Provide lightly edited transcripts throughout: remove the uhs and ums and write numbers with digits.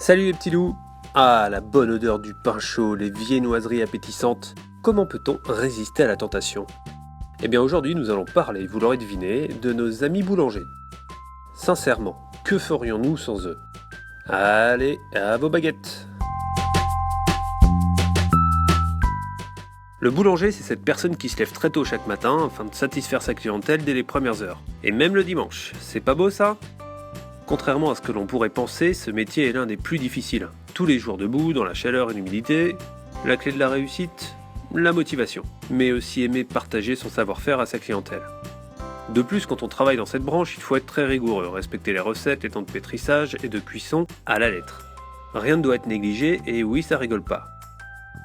Salut les petits loups! Ah, la bonne odeur du pain chaud, les viennoiseries appétissantes. Comment peut-on résister à la tentation? Eh bien aujourd'hui nous allons parler, vous l'aurez deviné, de nos amis boulangers. Sincèrement, que ferions-nous sans eux? Allez, à vos baguettes! Le boulanger, c'est cette personne qui se lève très tôt chaque matin afin de satisfaire sa clientèle dès les premières heures. Et même le dimanche. C'est pas beau ça? Contrairement à ce que l'on pourrait penser, ce métier est l'un des plus difficiles. Tous les jours debout, dans la chaleur et l'humidité, la clé de la réussite, la motivation, mais aussi aimer partager son savoir-faire à sa clientèle. De plus, quand on travaille dans cette branche, il faut être très rigoureux, respecter les recettes, les temps de pétrissage et de cuisson à la lettre. Rien ne doit être négligé et oui, ça rigole pas.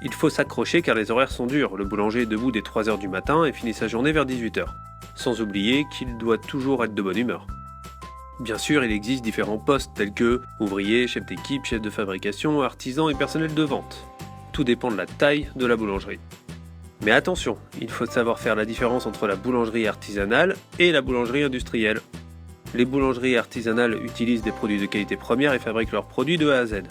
Il faut s'accrocher car les horaires sont durs, le boulanger est debout dès 3h du matin et finit sa journée vers 18h. Sans oublier qu'il doit toujours être de bonne humeur. Bien sûr, il existe différents postes tels que ouvrier, chef d'équipe, chef de fabrication, artisan et personnel de vente. Tout dépend de la taille de la boulangerie. Mais attention, il faut savoir faire la différence entre la boulangerie artisanale et la boulangerie industrielle. Les boulangeries artisanales utilisent des produits de qualité première et fabriquent leurs produits de A à Z.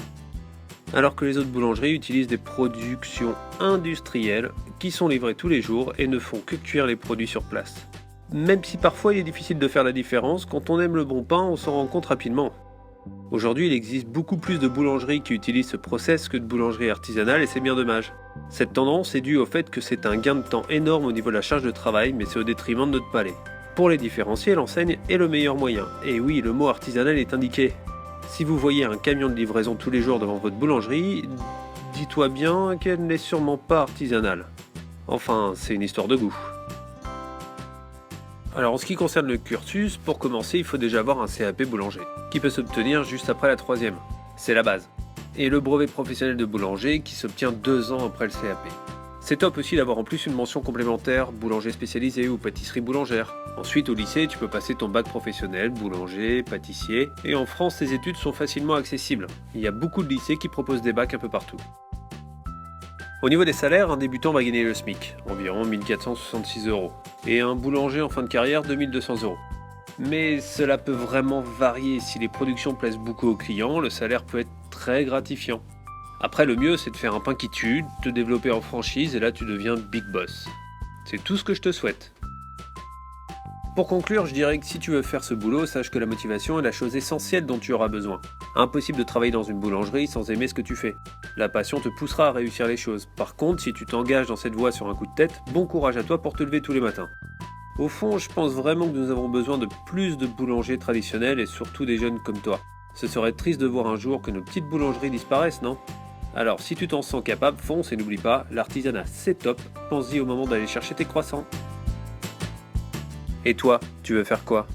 Alors que les autres boulangeries utilisent des productions industrielles qui sont livrées tous les jours et ne font que cuire les produits sur place. Même si parfois il est difficile de faire la différence, quand on aime le bon pain, on s'en rend compte rapidement. Aujourd'hui, il existe beaucoup plus de boulangeries qui utilisent ce process que de boulangeries artisanales et c'est bien dommage. Cette tendance est due au fait que c'est un gain de temps énorme au niveau de la charge de travail, mais c'est au détriment de notre palais. Pour les différencier, l'enseigne est le meilleur moyen. Et oui, le mot artisanal est indiqué. Si vous voyez un camion de livraison tous les jours devant votre boulangerie, dis-toi bien qu'elle n'est sûrement pas artisanale. Enfin, c'est une histoire de goût. Alors en ce qui concerne le cursus, pour commencer il faut déjà avoir un CAP boulanger, qui peut s'obtenir juste après la 3e. C'est la base. Et le brevet professionnel de boulanger qui s'obtient 2 ans après le CAP. C'est top aussi d'avoir en plus une mention complémentaire, boulanger spécialisé ou pâtisserie boulangère. Ensuite au lycée tu peux passer ton bac professionnel, boulanger, pâtissier, et en France ces études sont facilement accessibles. Il y a beaucoup de lycées qui proposent des bacs un peu partout. Au niveau des salaires, un débutant va gagner le SMIC, environ 1466 €, et un boulanger en fin de carrière 2200 €. Mais cela peut vraiment varier, si les productions plaisent beaucoup aux clients, le salaire peut être très gratifiant. Après le mieux c'est de faire un pain qui tue, de te développer en franchise et là tu deviens big boss. C'est tout ce que je te souhaite. Pour conclure, je dirais que si tu veux faire ce boulot, sache que la motivation est la chose essentielle dont tu auras besoin. Impossible de travailler dans une boulangerie sans aimer ce que tu fais. La passion te poussera à réussir les choses. Par contre, si tu t'engages dans cette voie sur un coup de tête, bon courage à toi pour te lever tous les matins. Au fond, je pense vraiment que nous avons besoin de plus de boulangers traditionnels et surtout des jeunes comme toi. Ce serait triste de voir un jour que nos petites boulangeries disparaissent, non ? Alors, si tu t'en sens capable, fonce et n'oublie pas, l'artisanat c'est top, pense-y au moment d'aller chercher tes croissants. Et toi, tu veux faire quoi ?